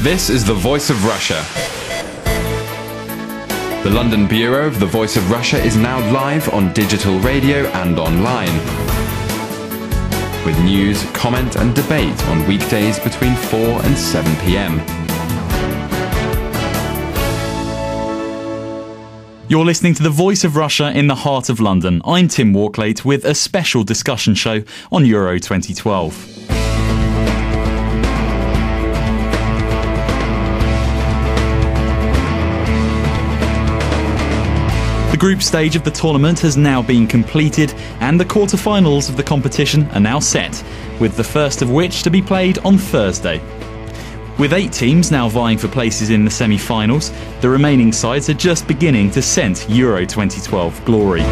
This is the Voice of Russia. The London Bureau of the Voice of Russia is now live on digital radio and online, with news, comment and debate on weekdays between 4 and 7 p.m. You're listening to the Voice of Russia in the heart of London. I'm Tim Walklate with a special discussion show on Euro 2012. The group stage of the tournament has now been completed and the quarter-finals of the competition are now set, with the first of which to be played on Thursday. With 8 teams now vying for places in the semi-finals, the remaining sides are just beginning to scent Euro 2012 glory.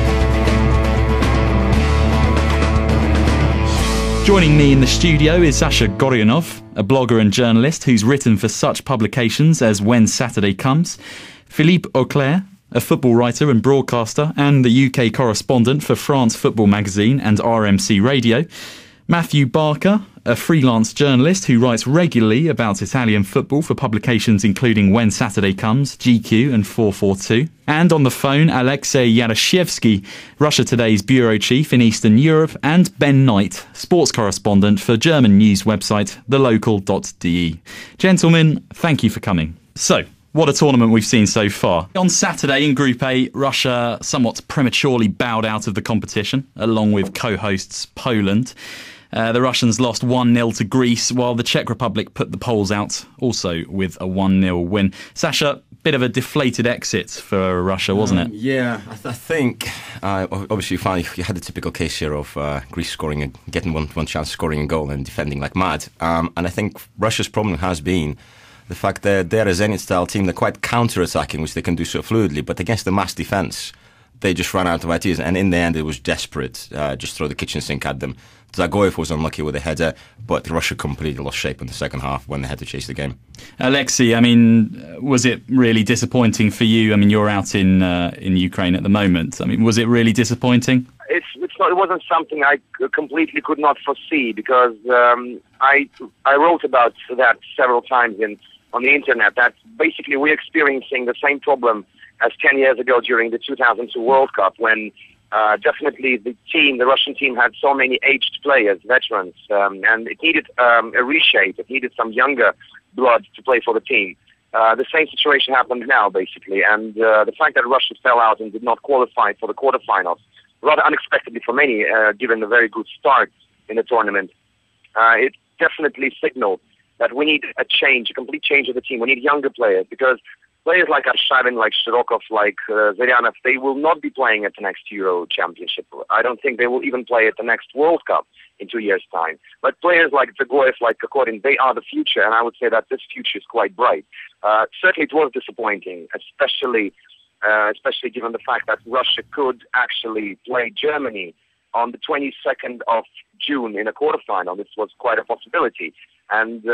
Joining me in the studio is Sasha Gorionov, a blogger and journalist who's written for such publications as When Saturday Comes, Philippe Auclair, a football writer and broadcaster and the UK correspondent for France Football Magazine and RMC Radio, Matthew Barker, a freelance journalist who writes regularly about Italian football for publications including When Saturday Comes, GQ and 442. And on the phone, Alexei Yaroshevsky, Russia Today's bureau chief in Eastern Europe, and Ben Knight, sports correspondent for German news website thelocal.de. Gentlemen, thank you for coming. So, what a tournament we've seen so far. On Saturday in Group A, Russia somewhat prematurely bowed out of the competition, along with co-hosts Poland. The Russians lost 1-0 to Greece, while the Czech Republic put the Poles out, also with a 1-0 win. Sasha, bit of a deflated exit for Russia, wasn't it? Yeah, I think, obviously you had the typical case here of Greece scoring and getting one chance, scoring a goal and defending like mad. And I think Russia's problem has been the fact that they're a Zenit-style team, they're quite counter-attacking, which they can do so fluidly, but against the mass defence, they just ran out of ideas, and in the end it was desperate, just throw the kitchen sink at them. Zagoyev was unlucky with a header, but Russia completely lost shape in the second half when they had to chase the game. Alexei, I mean, was it really disappointing for you? I mean, you're out in Ukraine at the moment. I mean, was it really disappointing? It wasn't something I completely could not foresee, because I wrote about that several times on the internet, that basically we're experiencing the same problem as 10 years ago during the 2002 World Cup, when definitely the Russian team had so many aged players, veterans, and it needed a reshape. It needed some younger blood to play for the team. The same situation happened now, basically, and the fact that Russia fell out and did not qualify for the quarterfinals, rather unexpectedly for many, given the very good start in the tournament, it definitely signaled that we need a change, a complete change of the team. We need younger players, because players like Arshavin, like Shirokov, like Zaryanov, they will not be playing at the next Euro Championship. I don't think they will even play at the next World Cup in 2 years' time. But players like Zagoyev, like Kokorin, they are the future, and I would say that this future is quite bright. Certainly it was disappointing, especially given the fact that Russia could actually play Germany on the 22nd of June in a quarterfinal. This was quite a possibility. And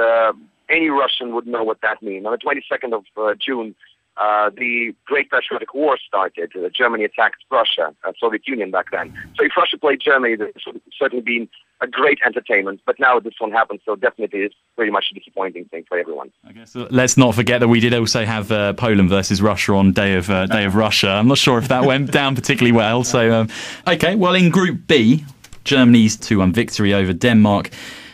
any Russian would know what that means. On the 22nd of June, the Great Patriotic War started. Germany attacked Russia, Soviet Union back then. So if Russia played Germany, this would certainly been a great entertainment. But now this one happened, so definitely it's pretty much a disappointing thing for everyone. I guess let's not forget that we did also have Poland versus Russia on Day of Russia. I'm not sure if that went down particularly well. So, okay, well, in Group B, Germany's 2-1 victory over Denmark.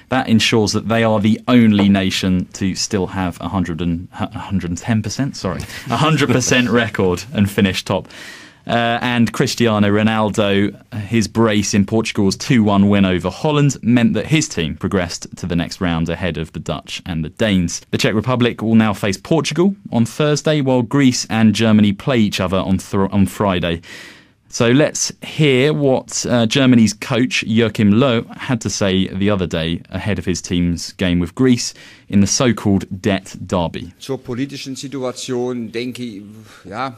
That ensures that they are the only nation to still have 110% record and finish top. And Cristiano Ronaldo, his brace in Portugal's 2-1 win over Holland meant that his team progressed to the next round ahead of the Dutch and the Danes. The Czech Republic will now face Portugal on Thursday, while Greece and Germany play each other on Friday. So let's hear what Germany's coach Joachim Löw had to say the other day ahead of his team's game with Greece in the so-called debt derby. Zur politischen Situation denke ich, ja.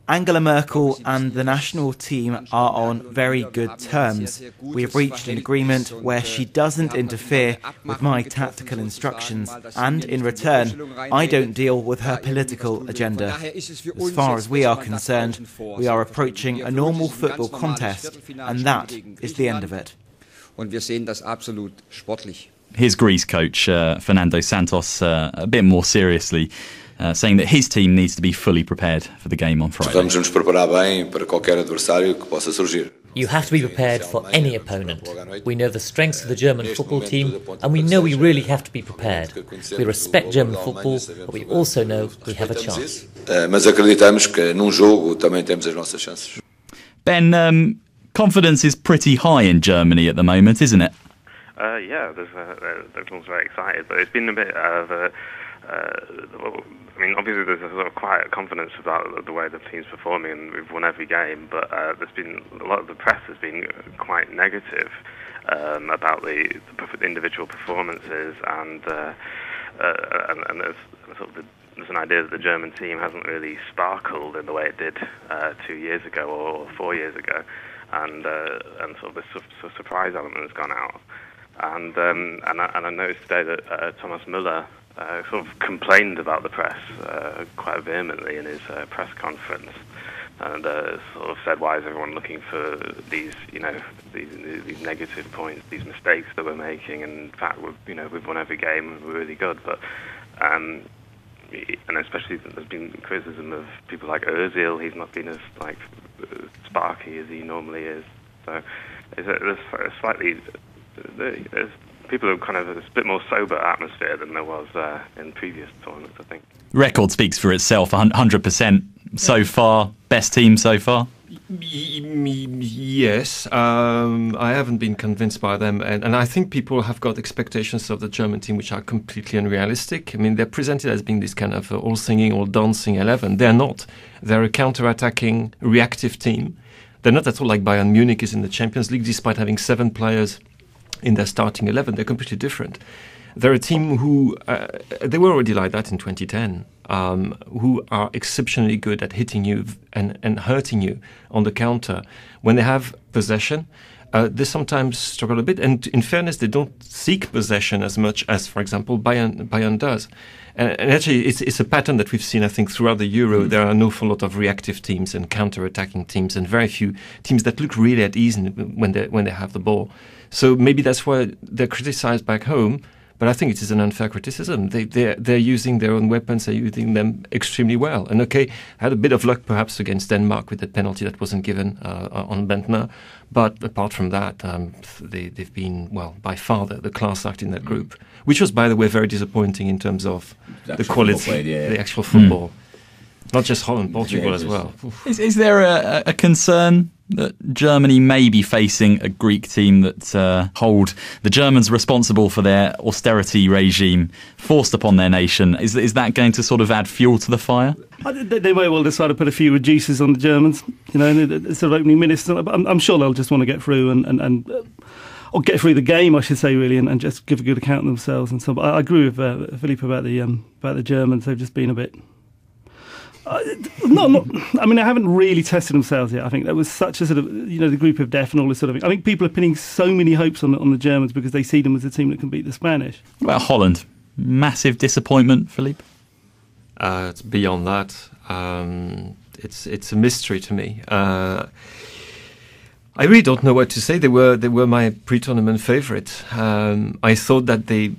Angela Merkel and the national team are on very good terms. We have reached an agreement where she doesn't interfere with my tactical instructions, and in return, I don't deal with her political agenda. As far as we are concerned, we are approaching a normal football contest, and that is the end of it. Und wir sehen das absolut sportlich. Here's Greece coach Fernando Santos a bit more seriously, saying that his team needs to be fully prepared for the game on Friday. You have to be prepared for any opponent. We know the strengths of the German football team, and we know we really have to be prepared. We respect German football, but we also know we have a chance. Ben, confidence is pretty high in Germany at the moment, isn't it? Yeah, everyone's very excited, but it's been a bit of a... obviously there's a sort of quiet confidence about the way the team's performing, and we've won every game, but there's been a lot of the press has been quite negative about the individual performances, and there's an idea that the German team hasn't really sparkled in the way it did 2 years ago or 4 years ago, and sort of this surprise element has gone out. And I noticed today that Thomas Müller sort of complained about the press quite vehemently in his press conference, and sort of said, "Why is everyone looking for these negative points, these mistakes that we're making? And in fact, we've won every game and we're really good." But and especially there's been criticism of people like Özil. He's not been as sparky as he normally is. So there's slightly. There's people are kind of a bit more sober atmosphere than there was in previous tournaments, I think. Record speaks for itself, 100% so far. Best team so far? Yes. I haven't been convinced by them. And I think people have got expectations of the German team which are completely unrealistic. I mean, they're presented as being this kind of all-singing, all-dancing 11. They're not. They're a counter-attacking, reactive team. They're not at all like Bayern Munich is in the Champions League, despite having 7 players in their starting 11. They're completely different. They're a team who, they were already like that in 2010, who are exceptionally good at hitting you and hurting you on the counter. When they have possession, they sometimes struggle a bit. And in fairness, they don't seek possession as much as, for example, Bayern does. And actually, it's a pattern that we've seen, I think, throughout the Euro. There are an awful lot of reactive teams and counter-attacking teams, and very few teams that look really at ease when they have the ball. So maybe that's why they're criticised back home. But I think it is an unfair criticism. They're using their own weapons. They're using them extremely well. And okay, had a bit of luck perhaps against Denmark with that penalty that wasn't given on Bentner. But apart from that, they've been, well, by far the class act in that group, which was, by the way, very disappointing in terms of the quality, the actual football. Not just Holland, Portugal as well. Is there a concern that Germany may be facing a Greek team that hold the Germans responsible for their austerity regime forced upon their nation? Is that going to sort of add fuel to the fire? They may well decide to put a few reducers on the Germans, sort of opening minutes. I'm sure they'll just want to get through or get through the game, I should say, really, and just give a good account of themselves and so on. But I agree with Philippe about the Germans. They've just been a bit. Not. I mean, they haven't really tested themselves yet. I think that was such a sort of, the group of death and all this sort of thing. I think people are pinning so many hopes on the Germans because they see them as a team that can beat the Spanish. What about Holland? Massive disappointment, Philippe? It's beyond that. It's a mystery to me. I really don't know what to say. They were my pre-tournament favourite. I thought that they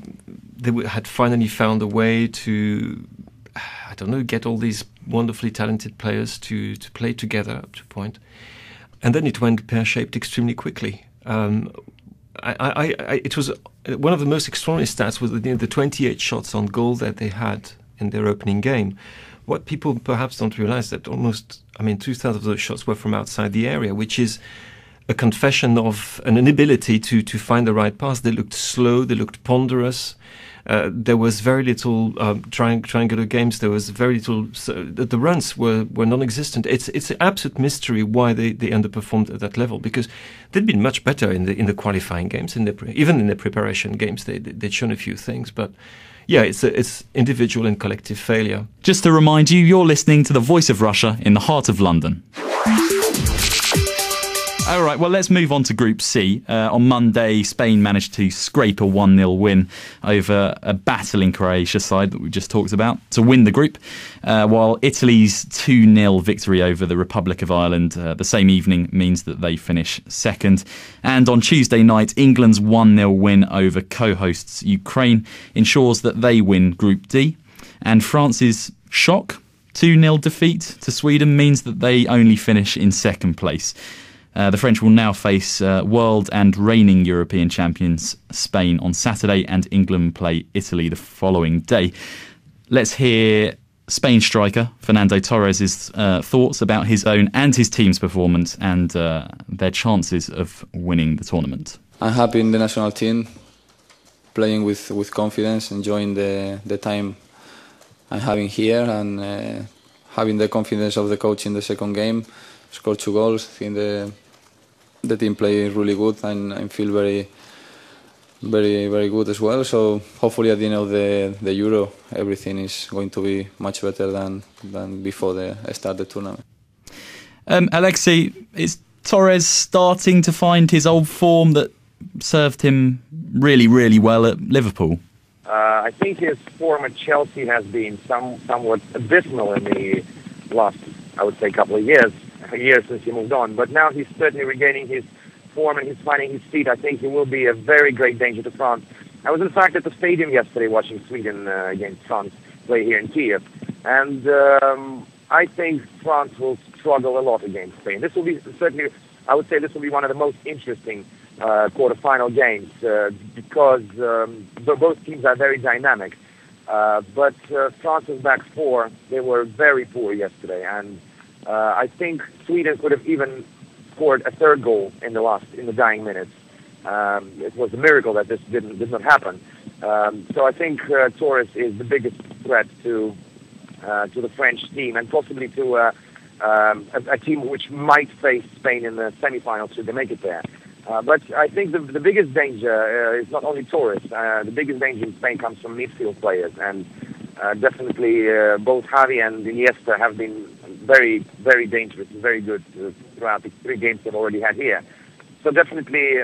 had finally found a way to, I don't know, get all these wonderfully talented players to play together up to a point. And then it went pear-shaped extremely quickly. It was one of the most extraordinary stats was the 28 shots on goal that they had in their opening game. What people perhaps don't realise that almost, 2/3 of those shots were from outside the area, which is a confession of an inability to find the right pass. They looked slow, they looked ponderous. There was very little triangular games. There was very little. The runs were non-existent. It's an absolute mystery why they underperformed at that level, because they'd been much better in the qualifying games, even in the preparation games. They'd shown a few things, but yeah, it's individual and collective failure. Just to remind you, you're listening to the Voice of Russia in the heart of London. All right, well, let's move on to Group C. On Monday, Spain managed to scrape a 1-0 win over a battling Croatia side that we just talked about to win the group, while Italy's 2-0 victory over the Republic of Ireland the same evening means that they finish second. And on Tuesday night, England's 1-0 win over co-hosts Ukraine ensures that they win Group D. And France's shock 2-0 defeat to Sweden means that they only finish in second place. The French will now face world and reigning European champions Spain on Saturday, and England play Italy the following day. Let's hear Spain striker Fernando Torres' thoughts about his own and his team's performance and their chances of winning the tournament. I'm happy in the national team, playing with confidence, enjoying the time I'm having here, and having the confidence of the coach in the second game. Scored 2 goals. I think the team played really good, and I feel very, very, very good as well. So hopefully at the end of the Euro, everything is going to be much better than before the start of the tournament. Alexei, is Torres starting to find his old form that served him really, really well at Liverpool? I think his form at Chelsea has been somewhat abysmal in the last, I would say, couple of years. A year since he moved on, but now he's certainly regaining his form and he's finding his feet. I think he will be a very great danger to France. I was in fact at the stadium yesterday watching Sweden against France play here in Kiev, and I think France will struggle a lot against Spain. This will be certainly, I would say, this will be one of the most interesting quarter-final games because both teams are very dynamic. But France's back four, they were very poor yesterday, and I think Sweden could have even scored a third goal in the dying minutes. It was a miracle that this did not happen. So I think Torres is the biggest threat to the French team, and possibly to a team which might face Spain in the semi-finals should they make it there. But I think the biggest danger is not only Torres. The biggest danger in Spain comes from midfield players, and definitely both Javi and Iniesta have been very, very dangerous and very good throughout the 3 games they've already had here. So definitely,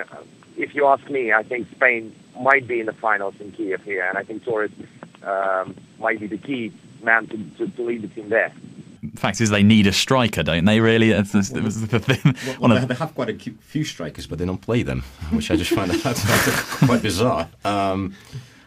if you ask me, I think Spain might be in the finals in Kiev here, and I think Torres might be the key man to lead the team there. The fact is, they need a striker, don't they? Really, they have quite a few strikers, but they don't play them, which I just find quite bizarre. I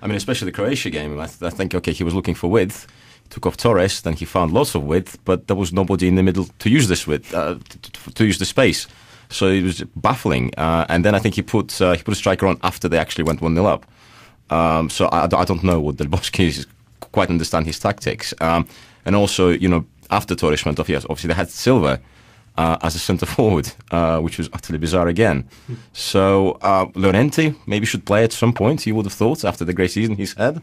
mean, especially the Croatia game. I think, okay, he was looking for width, took off Torres, then he found lots of width, but there was nobody in the middle to use this width, to use the space. So it was baffling. And then I think he put a striker on after they actually went 1-0 up. So I don't know what Del Bosque is, quite understand his tactics. And also, you know, after Torres went off, yes, obviously they had Silva as a centre forward, which was utterly bizarre again. So Llorente maybe should play at some point, you would have thought, after the great season he's had.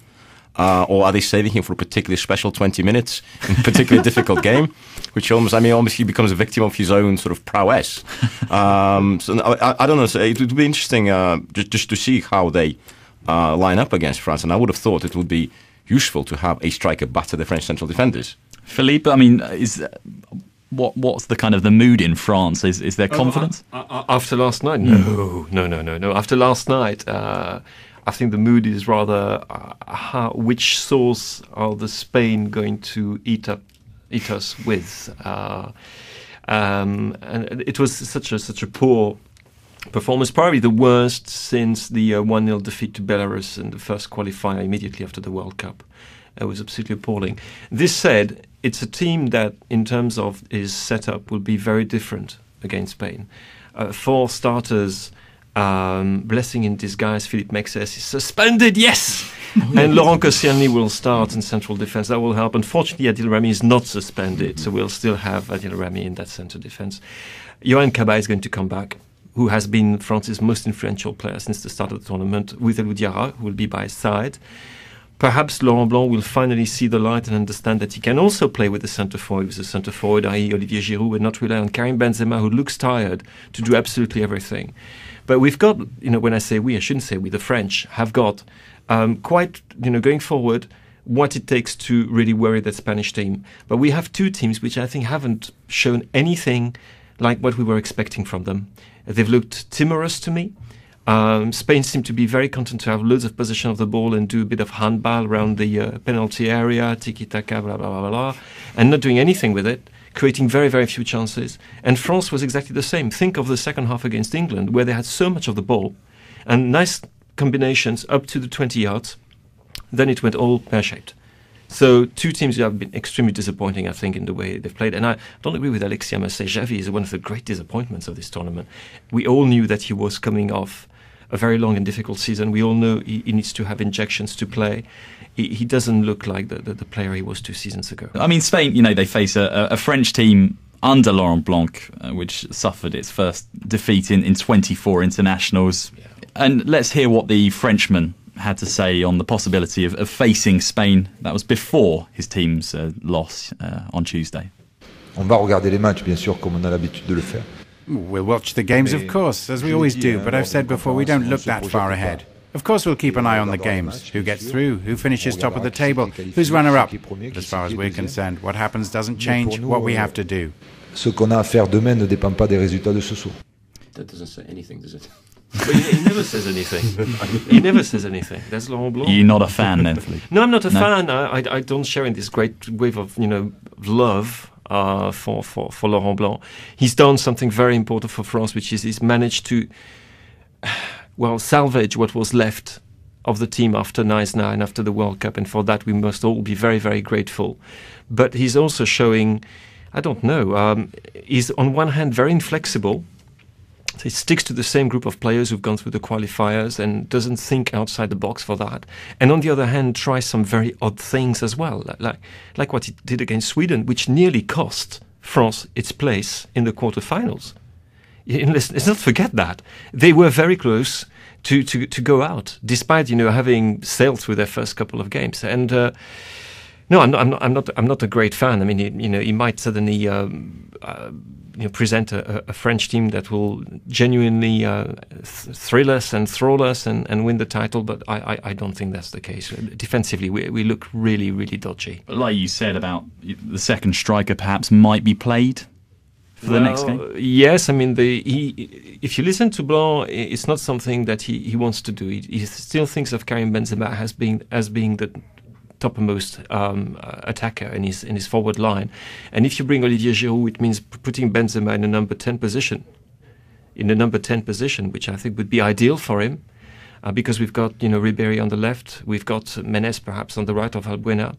Or are they saving him for a particularly special 20 minutes in a particularly difficult game, which almost he becomes a victim of his own sort of prowess. So I don't know. So it would be interesting just to see how they line up against France, and I would have thought it would be useful to have a striker batter the French central defenders. Philippe, I mean, what's the kind of the mood in France? Is there confidence? After last night? No. After last night, I think the mood is rather which sauce are the Spain going to eat us with? And it was such a poor performance, probably the worst since the 1-0 defeat to Belarus in the first qualifier immediately after the World Cup. It was absolutely appalling. This said, it's a team that, in terms of his setup, will be very different against Spain. For starters, blessing in disguise, Philippe Mexes is suspended, yes! And Laurent Koscielny will start in central defence. That will help. Unfortunately, Adil Rami is not suspended, so we'll still have Adil Rami in that centre defence. Yohan Cabaye is going to come back, who has been France's most influential player since the start of the tournament, with Elou Diarra, who will be by his side. Perhaps Laurent Blanc will finally see the light and understand that he can also play with the centre forward, with the centre forward, i.e. Olivier Giroud, and not rely on Karim Benzema, who looks tired, to do absolutely everything. But we've got, when I say we, I shouldn't say we, the French have got quite, going forward, what it takes to really worry that Spanish team. But we have two teams which I think haven't shown anything like what we were expecting from them. They've looked timorous to me. Spain seemed to be very content to have loads of possession of the ball and do a bit of handball around the penalty area, tiki-taka, blah, blah, blah, blah, and not doing anything with it, creating very, very few chances. And France was exactly the same. Think of the second half against England, where they had so much of the ball and nice combinations up to the 20 yards. Then it went all pear-shaped. So two teams who have been extremely disappointing, I think, in the way they've played. And I don't agree with Alexis. I must say Xavi is one of the great disappointments of this tournament. We all knew that he was coming off a very long and difficult season. We all know he needs to have injections to play. He doesn't look like the player he was 2 seasons ago. I mean, Spain, they face a French team under Laurent Blanc, which suffered its first defeat in 24 internationals. Yeah. And let's hear what the Frenchman had to say on the possibility of facing Spain. That was before his team's loss on Tuesday. On va regarder les matchs, bien sûr, comme on a l'habitude de le faire. We'll watch the games, of course, as we always do, but I've said before, we don't look that far ahead. Of course we'll keep an eye on the games, who gets through, who finishes top of the table, who's runner-up. But as far as we're concerned, what happens doesn't change what we have to do. Ce qu'on a à faire demain ne dépend pas des résultats de ce soir. That doesn't say anything, does it? But he never says anything. He never says anything. That's Laurent Blanc. You're not a fan, then, Philippe? No, I'm not a fan. I don't share in this great wave of love for Laurent Blanc. He's done something very important for France, which is he's managed to salvage what was left of the team after Nice-9, after the World Cup, and for that we must all be very, very grateful. But he's also showing, I don't know, he's on one hand very inflexible. He sticks to the same group of players who've gone through the qualifiers and doesn't think outside the box for that. And on the other hand, tries some very odd things as well, like what he did against Sweden, which nearly cost France its place in the quarterfinals. Let's not forget that. They were very close to go out, despite having sailed through their first couple of games. And no, I'm not a great fan. I mean, he might suddenly present a French team that will genuinely thrill us and throw us and win the title, but I don't think that's the case. Defensively, we look really, really dodgy. But like you said about the second striker perhaps might be played for the next game? Yes, I mean, if you listen to Blanc, it's not something that he wants to do. He still thinks of Karim Benzema as being the topmost attacker in his forward line. And if you bring Olivier Giroud, it means putting Benzema in the number 10 position. Which I think would be ideal for him, because we've got Ribéry on the left, we've got Menez perhaps on the right of Albuena,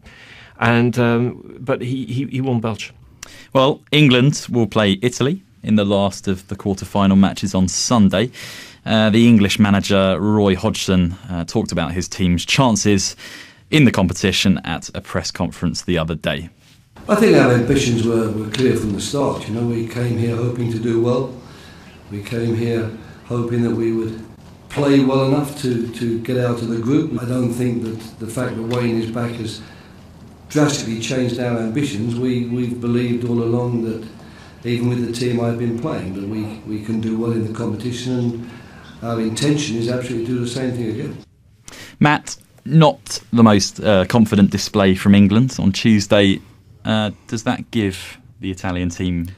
and but he won't budge. Well, England will play Italy in the last of the quarter-final matches on Sunday. The English manager Roy Hodgson talked about his team's chances in the competition at a press conference the other day. I think our ambitions were clear from the start. We came here hoping to do well. We came here hoping that we would play well enough to get out of the group. I don't think that the fact that Wayne is back has drastically changed our ambitions. We've believed all along that even with the team I've been playing, that we can do well in the competition, and our intention is absolutely to do the same thing again. Matt, not the most confident display from England on Tuesday. Does that give the Italian team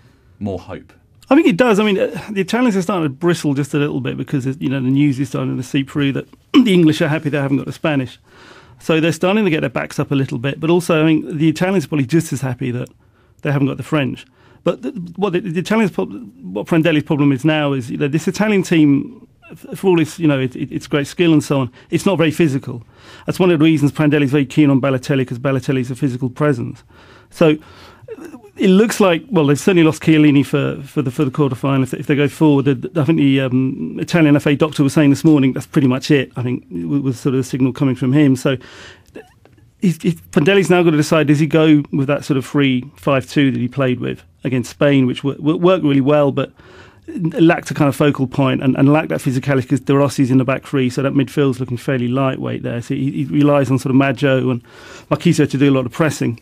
more hope? I think it does. I mean, the Italians are starting to bristle just a little bit because the news is starting to seep through that the English are happy they haven't got the Spanish. So they're starting to get their backs up a little bit. But also, I mean, the Italians are probably just as happy that they haven't got the French. But what Prandelli's problem is now is this Italian team, for all its its great skill and so on, it's not very physical. That's one of the reasons Prandelli's very keen on Balotelli, because Balotelli's a physical presence. So it looks like, well, they've certainly lost Chiellini for the quarter-final. If they go forward, I think the Italian FA doctor was saying this morning that's pretty much it. I think it was sort of a signal coming from him. So Prandelli's now got to decide, does he go with that sort of 3-5-2 that he played with against Spain, which worked really well, but lacked a kind of focal point and lacked that physicality because De Rossi's in the back three, so that midfield's looking fairly lightweight there. So he relies on sort of Maggio and Marchisio to do a lot of pressing.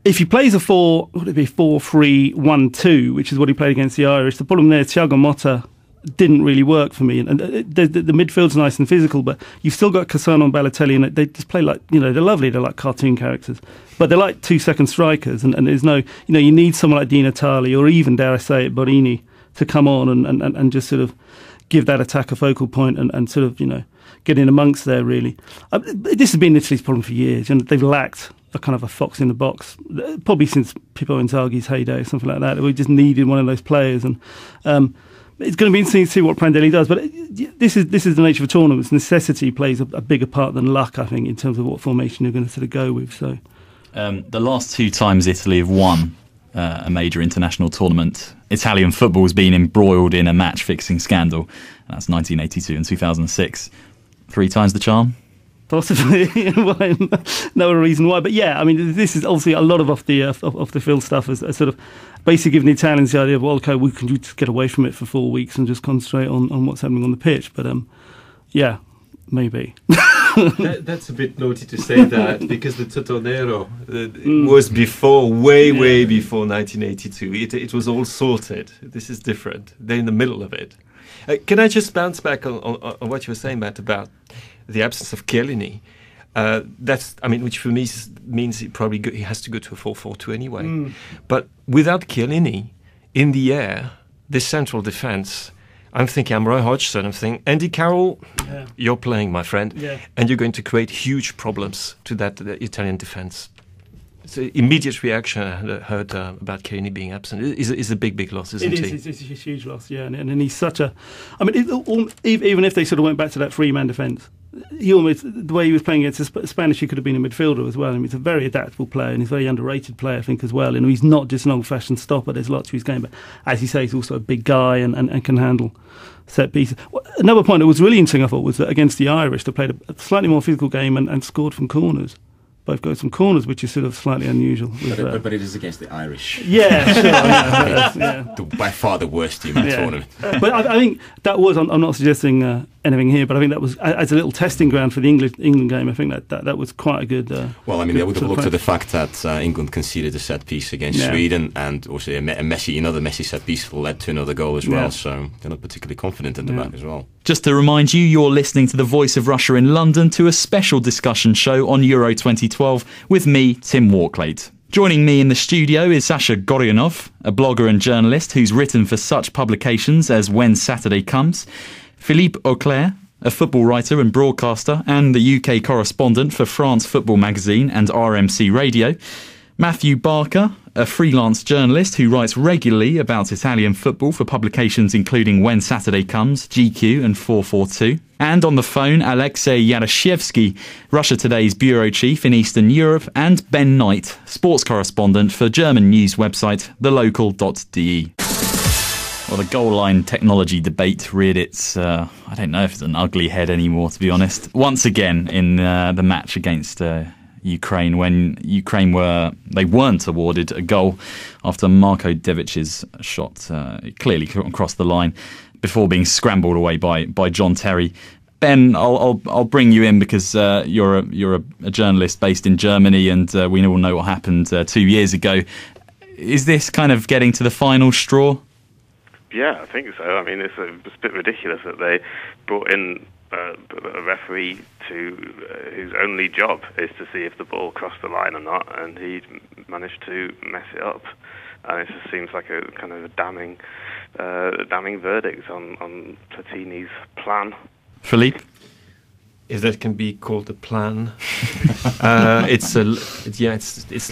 If he plays a 4-3-1-2, which is what he played against the Irish, the problem there is Thiago Motta didn't really work for me. And the midfield's nice and physical, but you've still got Cassano and Balotelli, and they just play like, they're lovely. They're like cartoon characters, but they're like 2-second strikers. And there's no, you need someone like Di Natale or even, dare I say it, Borini to come on and just sort of give that attack a focal point and sort of, get in amongst there, really. This has been Italy's problem for years. They've lacked a kind of a fox in the box, probably since Pippo Inzaghi's heyday, something like that. We just needed one of those players. And it's going to be interesting to see what Prandelli does. But this is the nature of tournaments. Necessity plays a bigger part than luck, I think, in terms of what formation you're going to sort of go with. So, the last 2 times Italy have won a major international tournament, Italian football has been embroiled in a match-fixing scandal. That's 1982 and 2006. 3 times the charm? Possibly. No reason why. But yeah, I mean, this is obviously a lot of off the field stuff as sort of basically giving the Italians the idea of, well, okay, we can just get away from it for 4 weeks and just concentrate on what's happening on the pitch. But yeah, maybe. That's a bit naughty to say that, because the Totonero was before, way before 1982. It was all sorted. This is different. They're in the middle of it. Can I just bounce back on what you were saying, Matt, about the absence of Chiellini? Which for me means he has to go to a 4-4-2 anyway. But without Chiellini in the air, this central defence, I'm thinking Roy Hodgson, I'm thinking Andy Carroll, you're playing, my friend, and you're going to create huge problems to that Italian defence. So immediate reaction I heard about Chiellini being absent is a big loss, isn't it? It's a huge loss, yeah. And he's such a... I mean, even if they sort of went back to that 3-man defence, the way he was playing against the Spanish, he could have been a midfielder as well. I mean, he's a very adaptable player, and he's a very underrated player, I think, as well. And he's not just an old-fashioned stopper. There's lots to his game. But as you say, he's also a big guy and can handle set pieces. Another point that was really interesting, I thought, was that against the Irish, they played a slightly more physical game and scored from corners. Both got some corners, which is sort of slightly unusual. But it is against the Irish. Yeah, sure. By far the worst team in the tournament. But I think that was, I'm not suggesting anything here, but I think that was, as a little testing ground for the England game, I think that was quite a good... they would have looked at the fact that England conceded a set piece against Sweden, and also another Messi set piece led to another goal as well, so they're not particularly confident in the back as well. Just to remind you, you're listening to The Voice of Russia in London, to a special discussion show on Euro 2012 with me, Tim Walklade. Joining me in the studio is Sasha Gorionov, a blogger and journalist who's written for such publications as When Saturday Comes, Philippe Auclair, a football writer and broadcaster and the UK correspondent for France Football Magazine and RMC Radio, Matthew Barker, a freelance journalist who writes regularly about Italian football for publications including When Saturday Comes, GQ and 442. And on the phone, Alexei Yaroshevsky, Russia Today's bureau chief in Eastern Europe, and Ben Knight, sports correspondent for German news website thelocal.de. Well, the goal line technology debate reared its, I don't know if it's an ugly head anymore, to be honest. Once again in the match against Ukraine, when Ukraine weren't awarded a goal after Marko Devic's shot clearly crossed the line before being scrambled away by John Terry. Ben, I'll bring you in because you're a journalist based in Germany, and we all know what happened 2 years ago. Is this kind of getting to the final straw? Yeah, I think so. I mean, it's a bit ridiculous that they brought in a referee whose only job is to see if the ball crossed the line or not, and he managed to mess it up. And it just seems like a kind of a damning verdict on Platini's plan. Philippe? If that can be called a plan, it's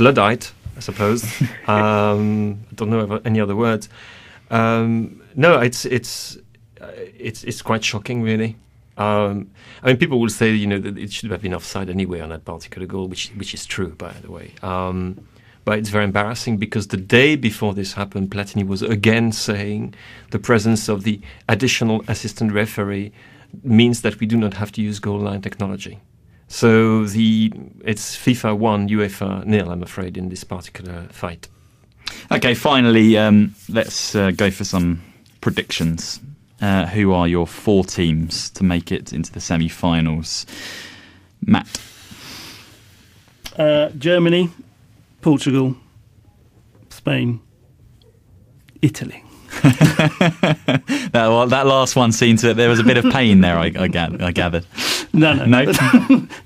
Luddite, I suppose. I don't know any other words. No, it's quite shocking, really. I mean, people will say, that it should have been offside anyway on that particular goal, which is true, by the way. But it's very embarrassing because the day before this happened, Platini was again saying the presence of the additional assistant referee means that we do not have to use goal line technology. So it's FIFA 1, UEFA 0, I'm afraid, in this particular fight. Okay, finally, let's go for some predictions. Who are your 4 teams to make it into the semi-finals? Matt? Germany, Portugal, Spain, Italy. That last one seemed to... There was a bit of pain there, I gathered. No.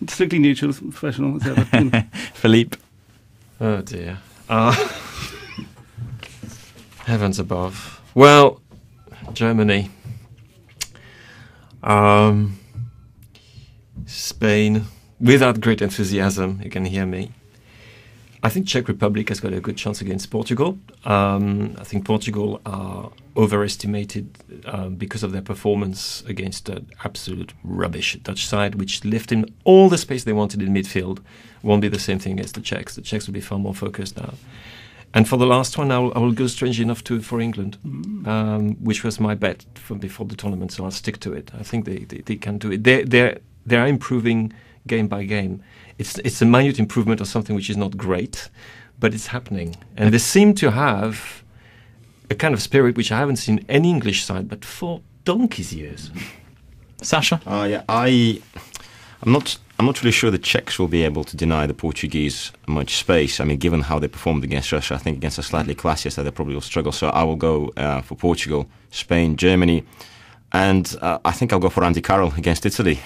Strictly neutral, professional. As ever. Philippe? Oh, dear. Heavens above. Well, Germany. Spain. Without great enthusiasm, you can hear me. I think Czech Republic has got a good chance against Portugal. I think Portugal are overestimated because of their performance against an absolute rubbish Dutch side, which left in all the space they wanted in midfield. Won't be the same thing against the Czechs. The Czechs will be far more focused now. And for the last one, I will go strange enough for England, which was my bet from before the tournament, so I'll stick to it. I think they can do it. They are improving game by game. It's a minute improvement of something which is not great, but it's happening. And they seem to have a kind of spirit which I haven't seen any English side, but for donkey's years. Sasha? Yeah, I'm not really sure the Czechs will be able to deny the Portuguese much space. I mean, given how they performed against Russia, I think against a slightly classier side, they probably will struggle. So I will go for Portugal, Spain, Germany. And I think I'll go for Andy Carroll against Italy,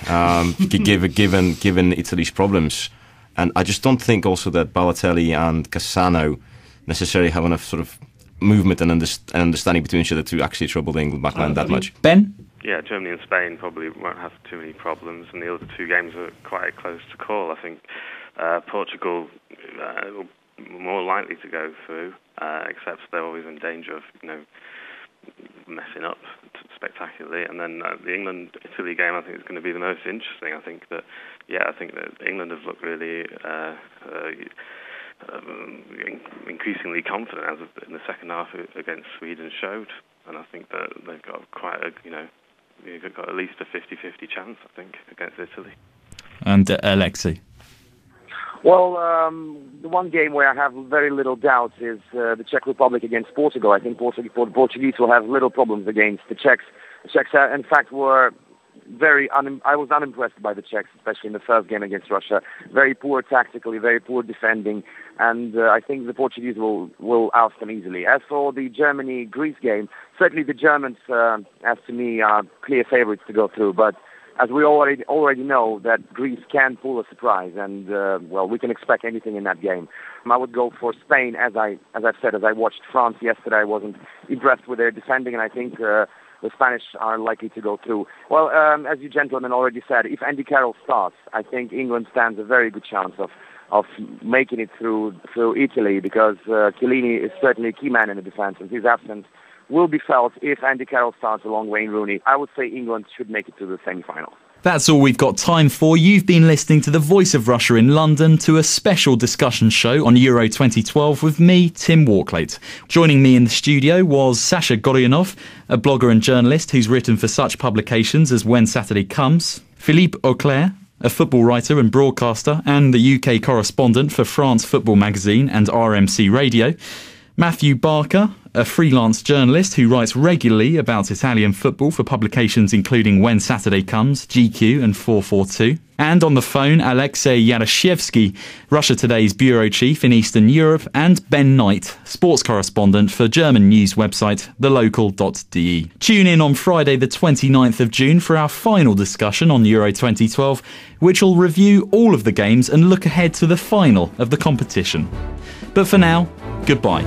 given Italy's problems. And I just don't think also that Balotelli and Cassano necessarily have enough sort of movement and understanding between each other to actually trouble the England backline that much. Ben? Yeah, Germany and Spain probably won't have too many problems, and the other two games are quite close to call. I think Portugal will more likely to go through, except they're always in danger of, messing up spectacularly. And then the England-Italy game, I think, is going to be the most interesting. I think that England have looked really increasingly confident as in the second half against Sweden showed. And I think that they've got they've got at least a 50-50 chance, I think, against Italy. And Alexei? Well, the one game where I have very little doubts is the Czech Republic against Portugal. I think the Portuguese will have little problems against the Czechs. The Czechs, in fact, were I was unimpressed by the Czechs, especially in the first game against Russia. Very poor tactically, very poor defending, and I think the Portuguese will oust them easily. As for the Germany-Greece game, certainly the Germans, as to me, are clear favourites to go through, but as we already know that Greece can pull a surprise, and we can expect anything in that game. I would go for Spain, as I watched France yesterday. I wasn't impressed with their defending, and I think the Spanish are likely to go through. Well, as you gentlemen already said, if Andy Carroll starts, I think England stands a very good chance of making it through Italy, because Chiellini is certainly a key man in the defence, and his absence will be felt if Andy Carroll starts along Wayne Rooney. I would say England should make it to the semi-finals. That's all we've got time for. You've been listening to The Voice of Russia in London, to a special discussion show on Euro 2012 with me, Tim Walklate. Joining me in the studio was Sasha Gorionov, a blogger and journalist who's written for such publications as When Saturday Comes, Philippe Auclair, a football writer and broadcaster and the UK correspondent for France Football Magazine and RMC Radio, Matthew Barker, a freelance journalist who writes regularly about Italian football for publications including When Saturday Comes, GQ and 442. And on the phone, Alexei Yaroshevsky, Russia Today's bureau chief in Eastern Europe, and Ben Knight, sports correspondent for German news website thelocal.de. Tune in on Friday the 29th of June for our final discussion on Euro 2012, which will review all of the games and look ahead to the final of the competition. But for now, goodbye.